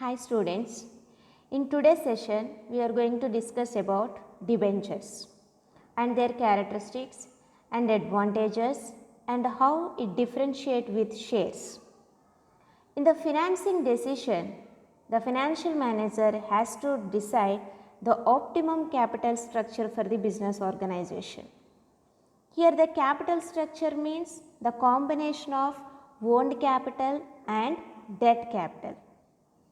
Hi students, in today's session we are going to discuss about debentures and their characteristics and advantages and how it differentiates with shares. In the financing decision, the financial manager has to decide the optimum capital structure for the business organization. Here the capital structure means the combination of owned capital and debt capital.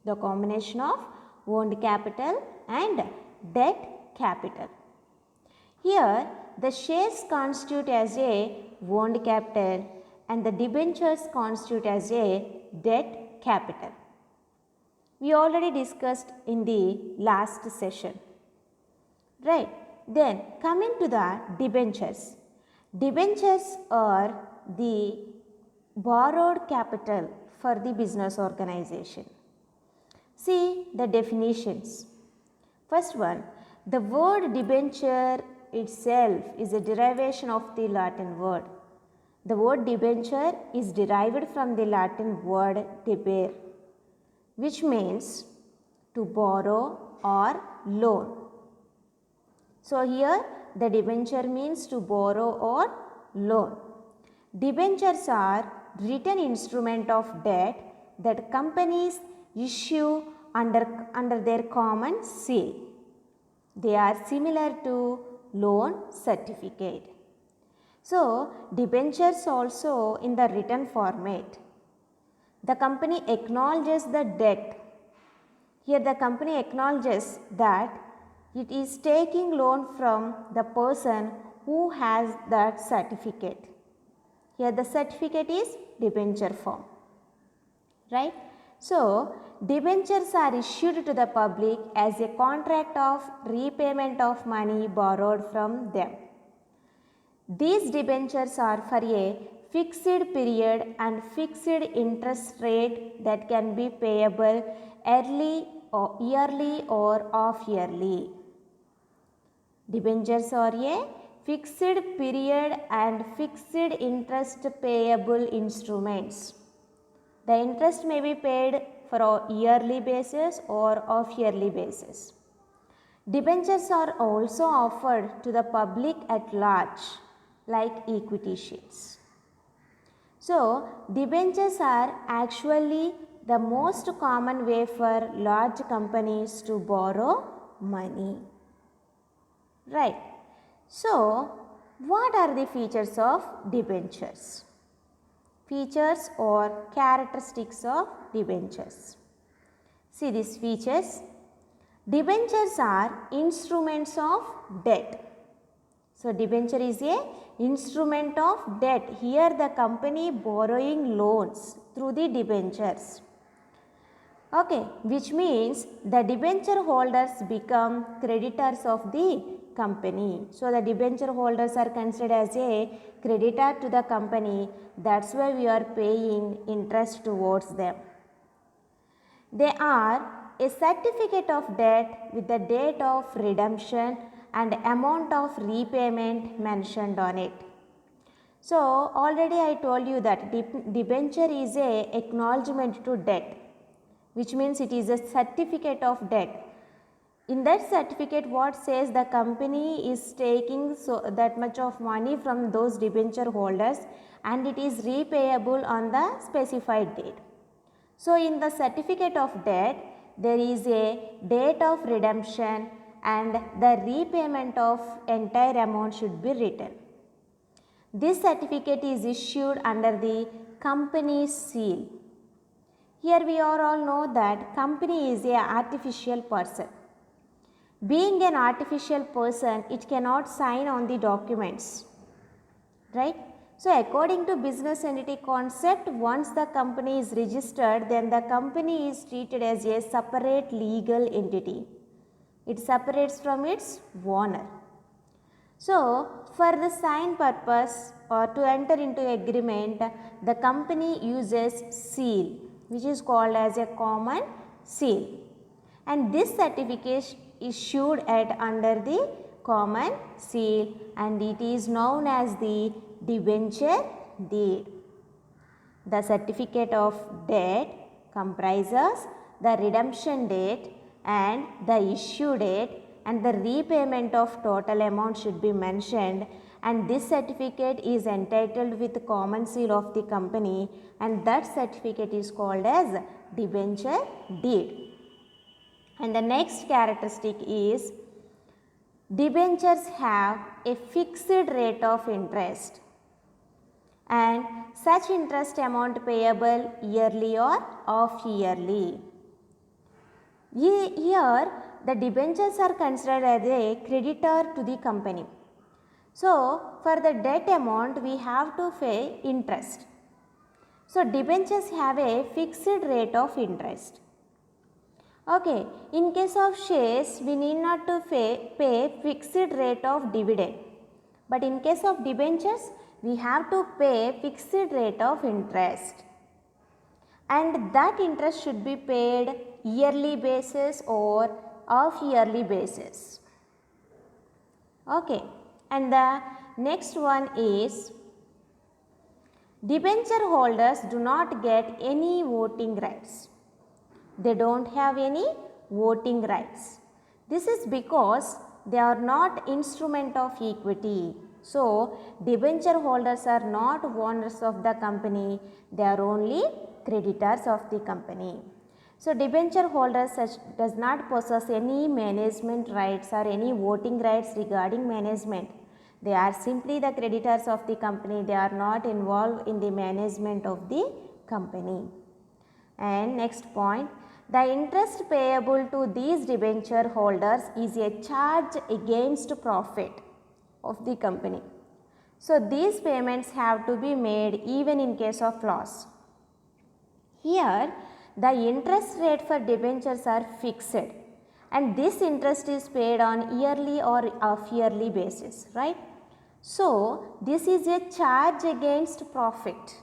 The combination of owned capital and debt capital. Here the shares constitute as a owned capital and the debentures constitute as a debt capital. We already discussed in the last session. Right. Then coming to the debentures. Debentures are the borrowed capital for the business organization. See the definitions. First one, the word debenture itself is a derivation of the Latin word. The word debenture is derived from the Latin word debere, which means to borrow or loan. So here the debenture means to borrow or loan. Debentures are written instrument of debt that companies issue under their common seal. They are similar to loan certificate. So debentures also in the written format. The company acknowledges the debt. Here the company acknowledges that it is taking loan from the person who has that certificate. Here the certificate is debenture form. Right? So debentures are issued to the public as a contract of repayment of money borrowed from them. These debentures are for a fixed period and fixed interest rate that can be payable early or yearly or off yearly. Debentures are a fixed period and fixed interest payable instruments. The interest may be paid for a yearly basis or off yearly basis. Debentures are also offered to the public at large like equity shares. So debentures are actually the most common way for large companies to borrow money. Right. So what are the features of debentures? Features or characteristics of debentures. See these features. Debentures are instruments of debt. So debenture is a instrument of debt. Here the company borrowing loans through the debentures. Okay, which means the debenture holders become creditors of the company. So the debenture holders are considered as a creditor to the company. That's why we are paying interest towards them. They are a certificate of debt with the date of redemption and amount of repayment mentioned on it. So already I told you that debenture is a acknowledgement to debt, which means it is a certificate of debt. In that certificate what says the company is taking that much of money from those debenture holders and it is repayable on the specified date. So in the certificate of debt there is a date of redemption and the repayment of entire amount should be written. This certificate is issued under the company's seal. Here we all know that company is a artificial person. Being an artificial person, it cannot sign on the documents, right? So according to business entity concept, once the company is registered, then the company is treated as a separate legal entity. It separates from its owner. So for the sign purpose or to enter into agreement, the company uses seal, which is called as a common seal. And this certificate issued at under the common seal and it is known as the debenture deed. The certificate of debt comprises the redemption date and the issue date, and the repayment of total amount should be mentioned, and this certificate is entitled with common seal of the company, and that certificate is called as debenture deed. And the next characteristic is debentures have a fixed rate of interest, and such interest amount payable yearly or half yearly. Here the debentures are considered as a creditor to the company. So for the debt amount we have to pay interest. So debentures have a fixed rate of interest. Okay, in case of shares we need not to pay fixed rate of dividend, but in case of debentures we have to pay fixed rate of interest, and that interest should be paid yearly basis or half yearly basis. Okay, and the next one is debenture holders do not get any voting rights. They don't have any voting rights. This is because they are not instrument of equity. So debenture holders are not owners of the company, they are only creditors of the company. So debenture holders does not possess any management rights or any voting rights regarding management. They are simply the creditors of the company, they are not involved in the management of the company. And next point, the interest payable to these debenture holders is a charge against profit of the company. So these payments have to be made even in case of loss. Here the interest rate for debentures are fixed, and this interest is paid on yearly or half yearly basis, right? So this is a charge against profit,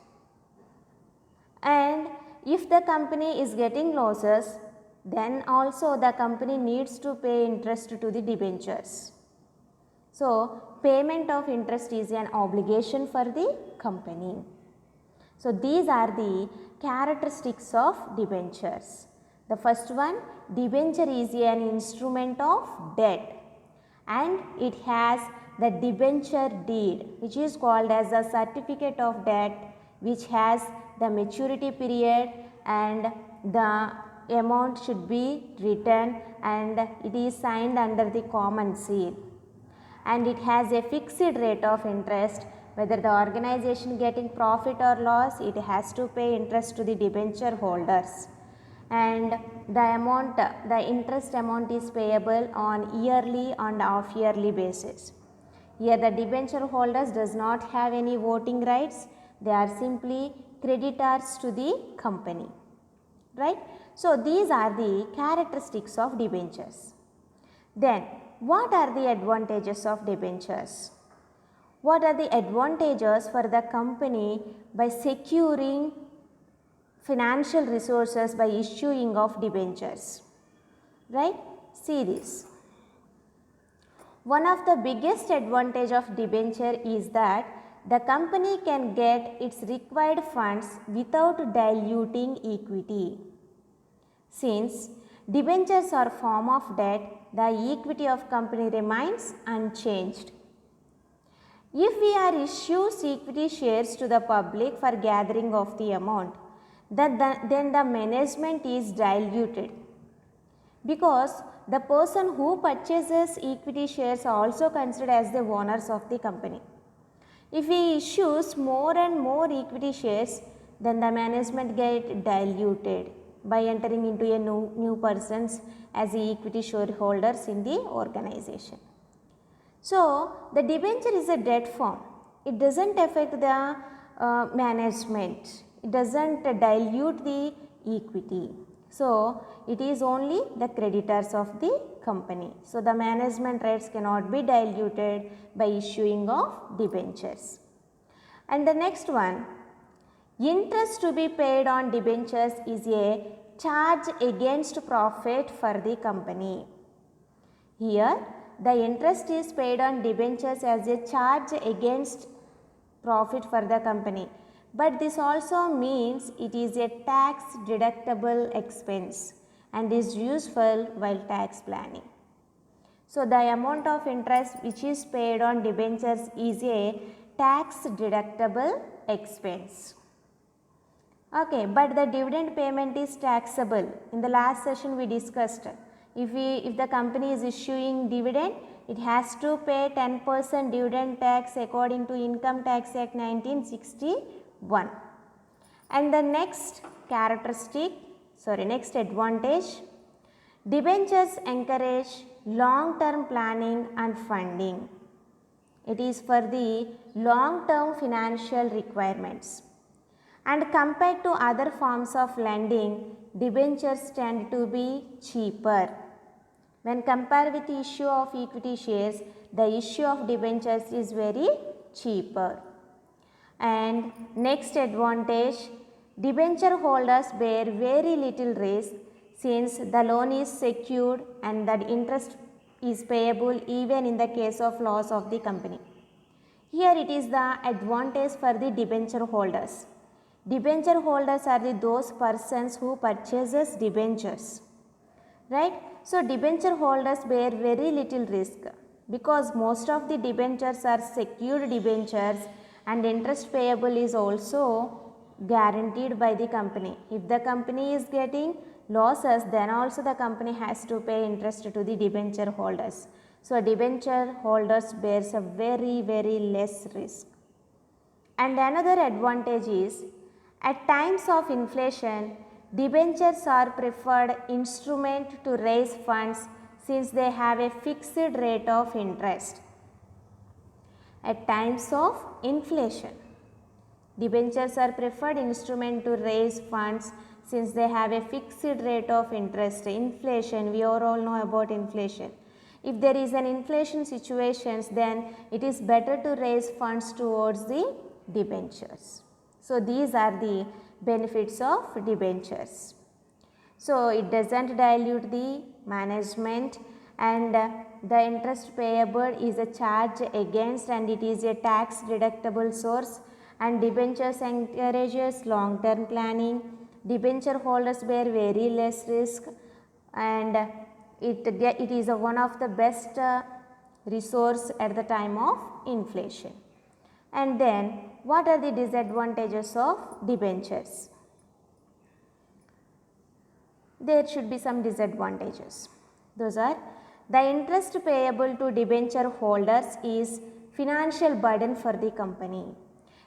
and if the company is getting losses, then also the company needs to pay interest to the debentures. So payment of interest is an obligation for the company. So these are the characteristics of debentures. The first one, debenture is an instrument of debt, and it has the debenture deed, which is called as a certificate of debt, which has the maturity period and the amount should be written, and it is signed under the common seal, and it has a fixed rate of interest. Whether the organization getting profit or loss, it has to pay interest to the debenture holders, and the interest amount is payable on yearly and half yearly basis. Here the debenture holders does not have any voting rights, they are simply creditors to the company, right? So these are the characteristics of debentures. Then what are the advantages of debentures? What are the advantages for the company by securing financial resources by issuing of debentures, right? See this. One of the biggest advantage of debenture is that the company can get its required funds without diluting equity. Since debentures are form of debt, the equity of company remains unchanged. If we are issues equity shares to the public for gathering of the amount, then the management is diluted, because the person who purchases equity shares are also considered as the owners of the company. If he issues more and more equity shares, then the management get diluted by entering into a new persons as the equity shareholders in the organization. So the debenture is a debt form. It doesn't affect the management. It doesn't dilute the equity. So it is only the creditors of the company. So the management rights cannot be diluted by issuing of debentures. And the next one, interest to be paid on debentures is a charge against profit for the company. Here the interest is paid on debentures as a charge against profit for the company, but this also means it is a tax deductible expense, and is useful while tax planning. So, the amount of interest which is paid on debentures is a tax deductible expense. Okay, but the dividend payment is taxable. In the last session we discussed, if the company is issuing dividend, it has to pay 10% dividend tax according to Income Tax Act 1961. And the next advantage, debentures encourage long-term planning and funding. It is for the long-term financial requirements. And compared to other forms of lending, debentures tend to be cheaper. When compared with the issue of equity shares, the issue of debentures is very cheaper. And next advantage, debenture holders bear very little risk since the loan is secured and the interest is payable even in the case of loss of the company. Here it is the advantage for the debenture holders. Debenture holders are those persons who purchases debentures, right? So, debenture holders bear very little risk because most of the debentures are secured debentures and interest payable is also guaranteed by the company. If the company is getting losses, then also the company has to pay interest to the debenture holders. So, debenture holders bears a very less risk. And another advantage is, at times of inflation, debentures are preferred instrument to raise funds since they have a fixed rate of interest. At times of inflation, debentures are preferred instrument to raise funds since they have a fixed rate of interest. Inflation, we all know about inflation. If there is an inflation situations, then it is better to raise funds towards the debentures. So, these are the benefits of debentures. So, it does not dilute the management, and the interest payable is a charge against and it is a tax deductible source, and debentures encourages long term planning. Debenture holders bear very less risk, and it is one of the best resource at the time of inflation. And then what are the disadvantages of debentures? There should be some disadvantages. Those are, the interest payable to debenture holders is financial burden for the company.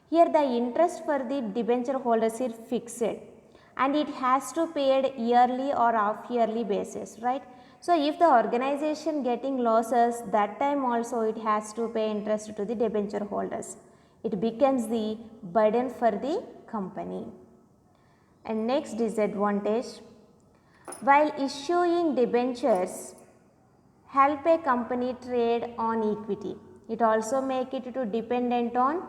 Here the interest for the debenture holders is fixed and it has to paid yearly or half yearly basis, right? So, if the organization getting losses, that time also it has to pay interest to the debenture holders. It becomes the burden for the company. And next disadvantage, while issuing debentures help a company trade on equity, it also make it to dependent on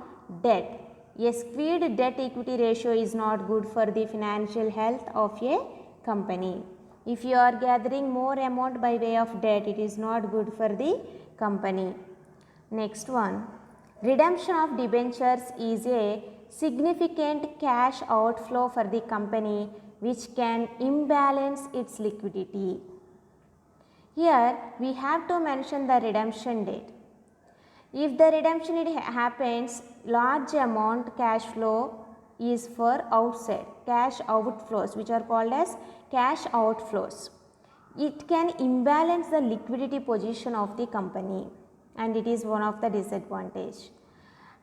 debt. A skewed debt equity ratio is not good for the financial health of a company. If you are gathering more amount by way of debt, it is not good for the company. Next one, redemption of debentures is a significant cash outflow for the company which can imbalance its liquidity. Here we have to mention the redemption date. If the redemption happens, large amount cash flow is for outside, cash outflows, which are called as cash outflows. It can imbalance the liquidity position of the company, and it is one of the disadvantage.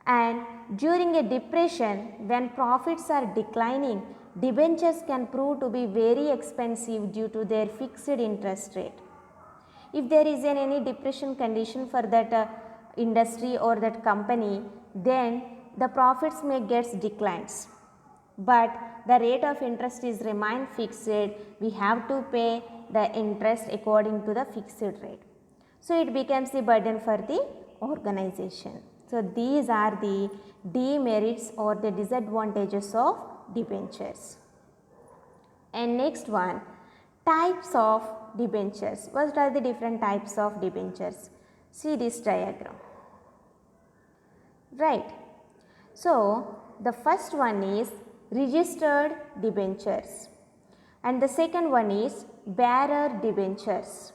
And during a depression, when profits are declining, debentures can prove to be very expensive due to their fixed interest rate. If there is any depression condition for that industry or that company, then the profits may get declines, but the rate of interest is remain fixed. We have to pay the interest according to the fixed rate. So, it becomes the burden for the organization. So, these are the demerits or the disadvantages of debentures. And next one, types of debentures. What are the different types of debentures? See this diagram, right? So, the first one is registered debentures, And the second one is bearer debentures.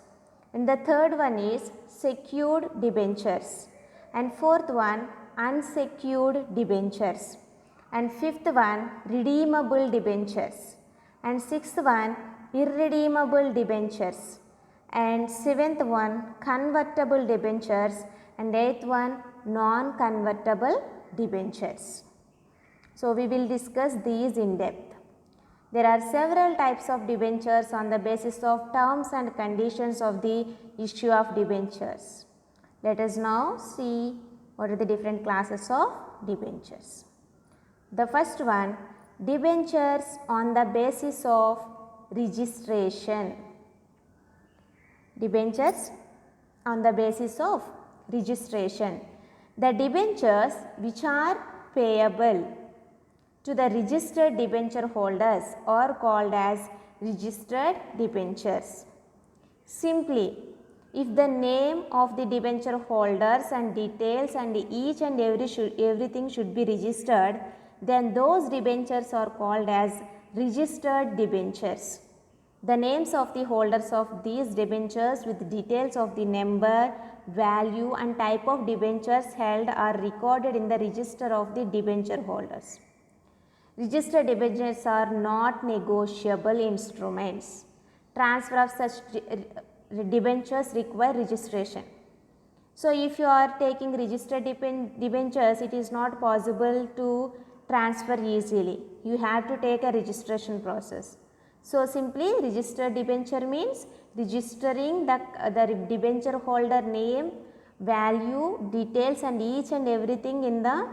And the third one is secured debentures. And fourth one unsecured debentures. And fifth one redeemable debentures. And sixth one irredeemable debentures. And seventh one convertible debentures. And eighth one non-convertible debentures. So we will discuss these in depth. There are several types of debentures on the basis of terms and conditions of the issue of debentures. Let us now see what are the different classes of debentures. The first one, debentures on the basis of registration. Debentures on the basis of registration. The debentures which are payable to the registered debenture holders are called as registered debentures. Simply, if the name of the debenture holders and details and each and everything should be registered, then those debentures are called as registered debentures. The names of the holders of these debentures with details of the number, value and type of debentures held are recorded in the register of the debenture holders. Registered debentures are not negotiable instruments. Transfer of such debentures require registration. So, if you are taking registered debentures, it is not possible to transfer easily. You have to take a registration process. So, simply registered debenture means registering the debenture holder name, value, details and each and everything in the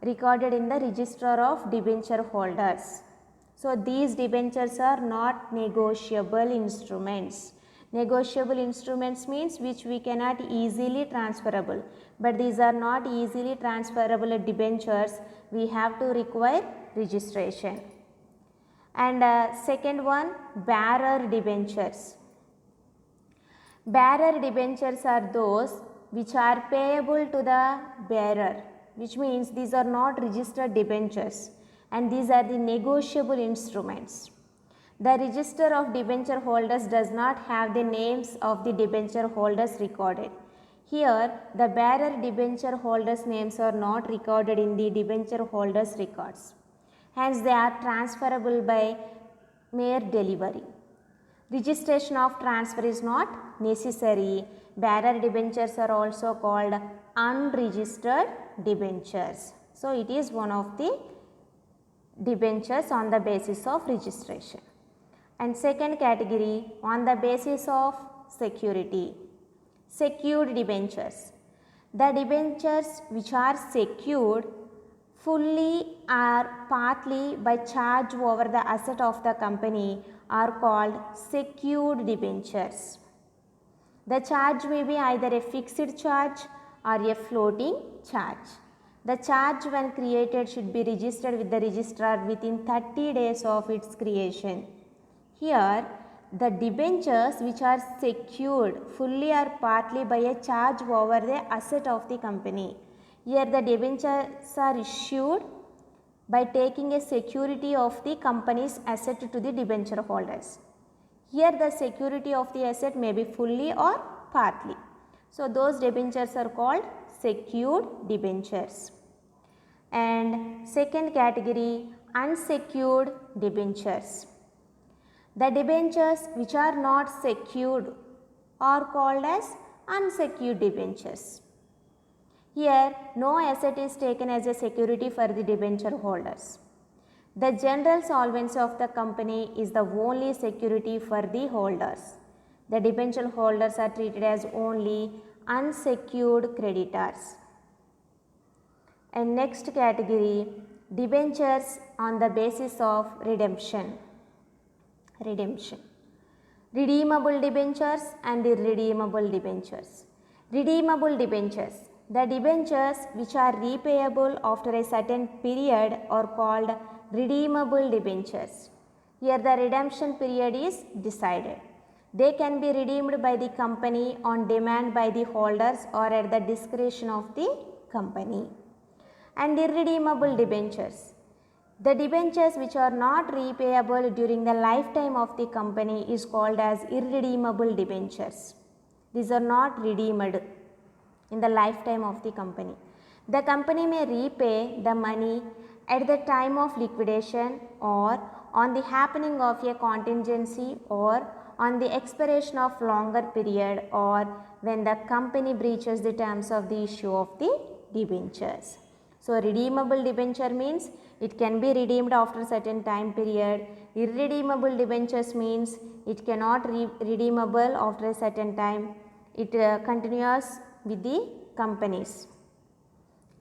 recorded in the register of debenture holders. So, these debentures are not negotiable instruments. Negotiable instruments means which we cannot easily transferable, but these are not easily transferable debentures. We have to require registration. And second one, bearer debentures. Bearer debentures are those which are payable to the bearer, which means these are not registered debentures and these are the negotiable instruments. The register of debenture holders does not have the names of the debenture holders recorded. Here, the bearer debenture holders' names are not recorded in the debenture holders' records. Hence, they are transferable by mere delivery. Registration of transfer is not necessary. Bearer debentures are also called unregistered debentures. So, it is one of the debentures on the basis of registration. And second category, on the basis of security. Secured debentures. The debentures which are secured fully or partly by charge over the asset of the company are called secured debentures. The charge may be either a fixed charge or a floating charge. The charge when created should be registered with the registrar within 30 days of its creation. Here, the debentures which are secured fully or partly by a charge over the asset of the company. Here, the debentures are issued by taking a security of the company's asset to the debenture holders. Here, the security of the asset may be fully or partly. So, those debentures are called secured debentures. And second category, unsecured debentures. The debentures which are not secured are called as unsecured debentures. Here, no asset is taken as a security for the debenture holders. The general solvency of the company is the only security for the holders. The debenture holders are treated as only unsecured creditors. And next category, debentures on the basis of redemption. Redeemable debentures and irredeemable debentures. Redeemable debentures. The debentures which are repayable after a certain period are called redeemable debentures. Here the redemption period is decided. They can be redeemed by the company on demand by the holders or at the discretion of the company. And irredeemable debentures. The debentures which are not repayable during the lifetime of the company is called as irredeemable debentures. These are not redeemed in the lifetime of the company. The company may repay the money at the time of liquidation or on the happening of a contingency or on the expiration of longer period or when the company breaches the terms of the issue of the debentures. So, redeemable debenture means it can be redeemed after certain time period. Irredeemable debentures means it cannot redeemable after a certain time. It continues with the companies,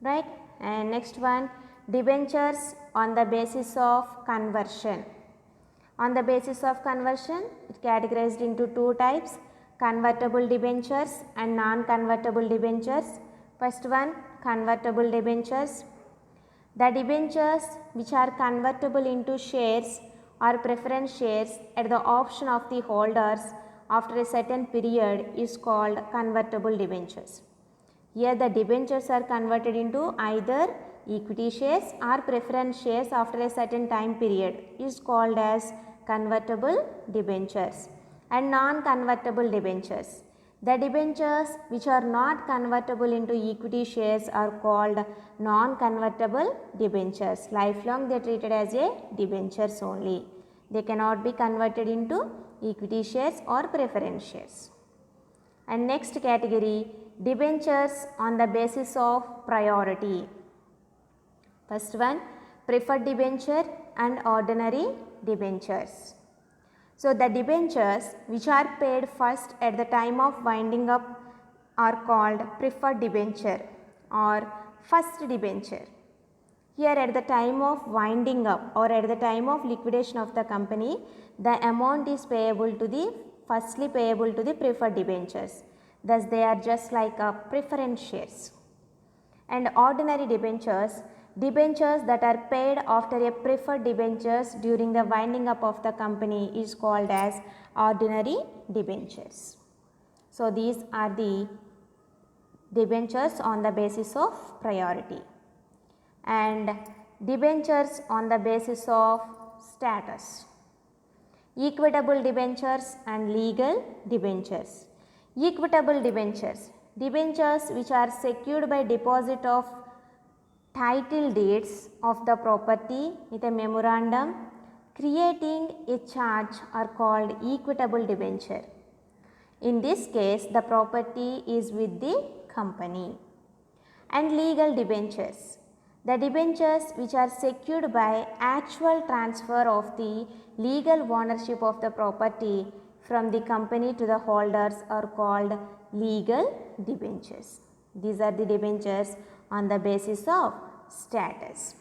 right? And next one, debentures on the basis of conversion. On the basis of conversion, it categorized into two types, convertible debentures and non-convertible debentures. First one, convertible debentures. The debentures which are convertible into shares or preference shares at the option of the holders after a certain period is called convertible debentures. Here the debentures are converted into either equity shares or preference shares after a certain time period is called as convertible debentures. And non-convertible debentures. The debentures which are not convertible into equity shares are called non-convertible debentures. Lifelong they are treated as a debentures only. They cannot be converted into equity shares or preference shares. And next category, debentures on the basis of priority. First one, preferred debenture and ordinary debentures. So, the debentures which are paid first at the time of winding up are called preferred debenture or first debenture. Here at the time of winding up or at the time of liquidation of the company, the amount is payable to the firstly payable to the preferred debentures. Thus, they are just like a preference shares. And ordinary debentures, debentures that are paid after a preferred debentures during the winding up of the company is called as ordinary debentures. So, these are the debentures on the basis of priority. And debentures on the basis of status. Equitable debentures and legal debentures. Equitable debentures, debentures which are secured by deposit of title deeds of the property with a memorandum creating a charge are called equitable debenture. In this case, the property is with the company. And legal debentures, the debentures which are secured by actual transfer of the legal ownership of the property from the company to the holders are called legal debentures. These are the debentures on the basis of status.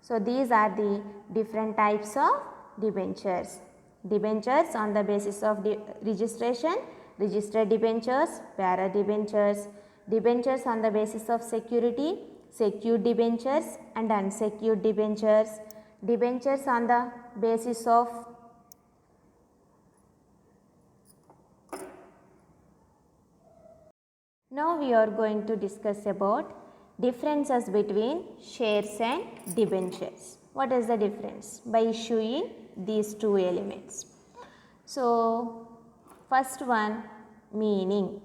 So, these are the different types of debentures. Debentures on the basis of registration, registered debentures, bearer debentures, debentures on the basis of security, secured debentures and unsecured debentures, debentures on the basis of Now we are going to discuss about differences between shares and debentures. What is the difference? By issuing these two elements. So, first one, meaning.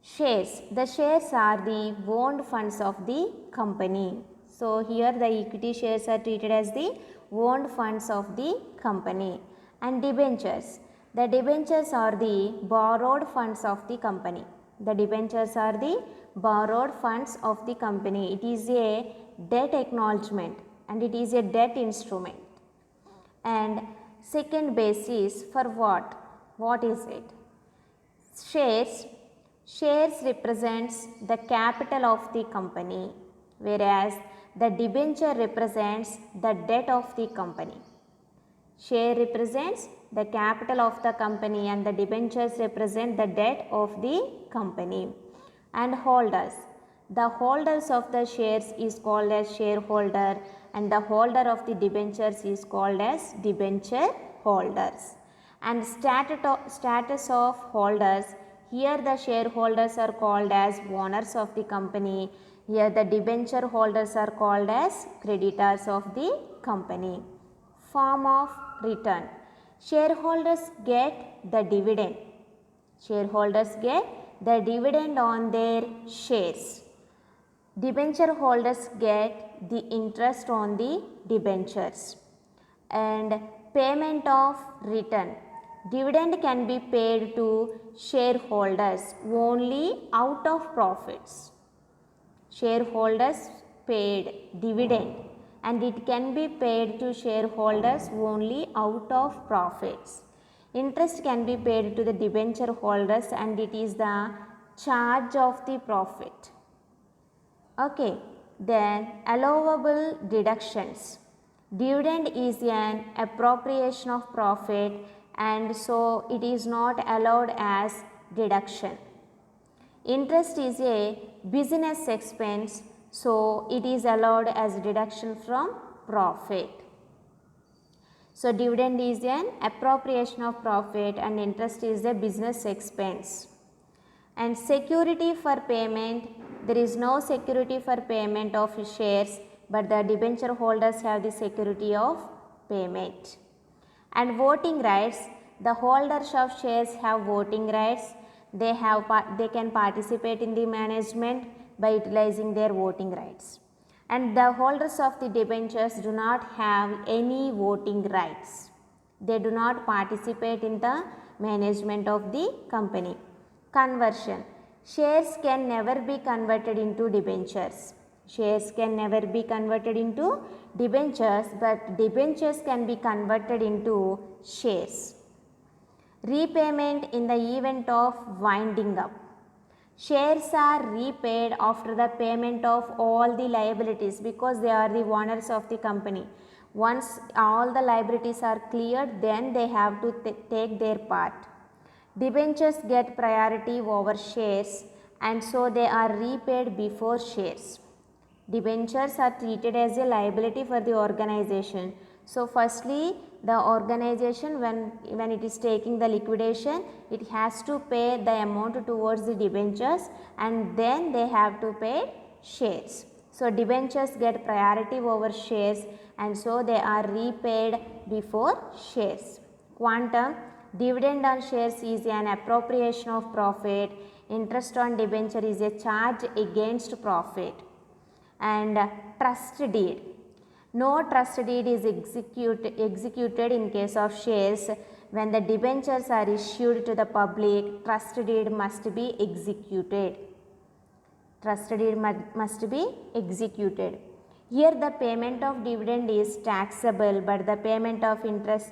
Shares. The shares are the owned funds of the company. So, here the equity shares are treated as the owned funds of the company. And debentures. The debentures are the borrowed funds of the company. The debentures are the borrowed funds of the company. It is a debt acknowledgement and it is a debt instrument. And second basis for what? What is it? Shares. Shares represents the capital of the company, whereas the debenture represents the debt of the company. Share represents the capital of the company and the debentures represent the debt of the company. And holders. The holders of the shares is called as shareholder and the holder of the debentures is called as debenture holders. And status of holders. Here the shareholders are called as owners of the company, Here the debenture holders are called as creditors of the company. Form of return. Shareholders get the dividend. Shareholders get the dividend on their shares. Debenture holders get the interest on the debentures. And payment of return. Dividend can be paid to shareholders only out of profits. Shareholders paid dividend and it can be paid to shareholders only out of profits. Interest can be paid to the debenture holders and it is the charge of the profit. Okay, then allowable deductions. Dividend is an appropriation of profit and so it is not allowed as deduction. Interest is a business expense, so it is allowed as deduction from profit. So dividend is an appropriation of profit and interest is a business expense. And security for payment, there is no security for payment of shares, but the debenture holders have the security of payment. And voting rights, the holders of shares have voting rights. They can participate in the management by utilizing their voting rights. And the holders of the debentures do not have any voting rights. They do not participate in the management of the company. Conversion. Shares can never be converted into debentures. Shares can never be converted into debentures, but debentures can be converted into shares. Repayment in the event of winding up. Shares are repaid after the payment of all the liabilities because they are the owners of the company. Once all the liabilities are cleared, then they have to take their part. Debentures get priority over shares and so they are repaid before shares. Debentures are treated as a liability for the organization. So firstly, the organization when it is taking the liquidation, it has to pay the amount towards the debentures and then they have to pay shares. So debentures get priority over shares and so they are repaid before shares. Quantum. Dividend on shares is an appropriation of profit. Interest on debenture is a charge against profit. And trust deed. No trust deed is executed in case of shares. When the debentures are issued to the public, trust deed must be executed. Trust deed must be executed. Here the payment of dividend is taxable, but the payment of interest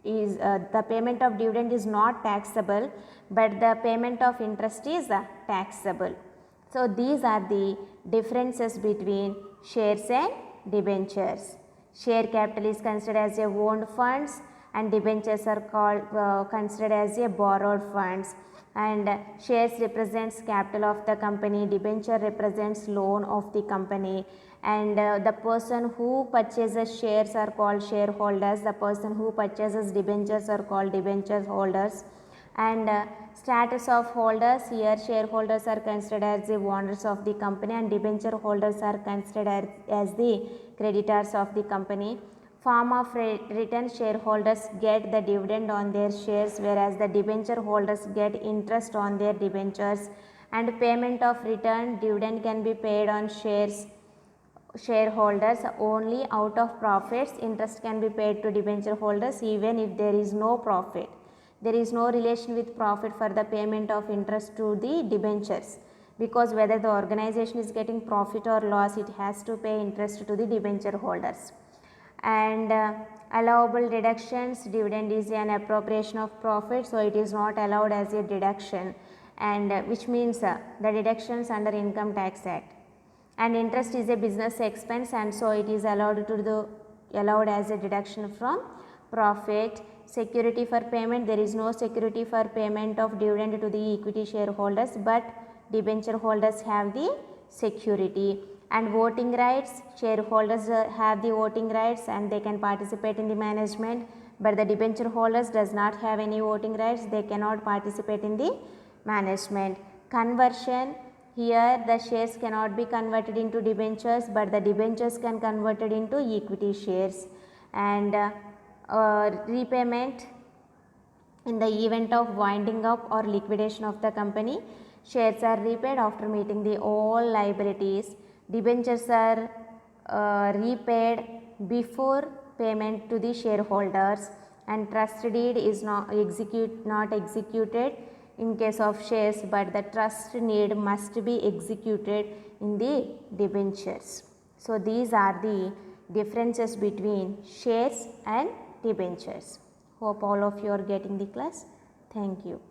is the payment of dividend is not taxable, but the payment of interest is taxable. So these are the differences between shares and debentures. Share capital is considered as a owned funds and debentures are called considered as a borrowed funds. And shares represents capital of the company, debenture represents loan of the company, and the person who purchases shares are called shareholders, the person who purchases debentures are called debenture holders. And status of holders, here shareholders are considered as the owners of the company and debenture holders are considered as the creditors of the company. Form of return, shareholders get the dividend on their shares whereas the debenture holders get interest on their debentures. And payment of return, dividend can be paid on shareholders only out of profits. Interest can be paid to debenture holders even if there is no profit. There is no relation with profit for the payment of interest to the debentures, because whether the organization is getting profit or loss, it has to pay interest to the debenture holders. And allowable deductions, dividend is an appropriation of profit, so it is not allowed as a deduction, and which means the deductions under Income Tax Act. And interest is a business expense and so it is allowed as a deduction from profit. Security for payment, there is no security for payment of dividend to the equity shareholders, but debenture holders have the security. And voting rights, shareholders have the voting rights and they can participate in the management, but the debenture holders does not have any voting rights, they cannot participate in the management. Conversion, Here the shares cannot be converted into debentures, but the debentures can converted into equity shares. And repayment in the event of winding up or liquidation of the company, shares are repaid after meeting the all liabilities. Debentures are repaid before payment to the shareholders, and trust deed is not executed in case of shares, but the trust deed must be executed in the debentures. So these are the differences between shares and debentures. Hope all of you are getting the class. Thank you.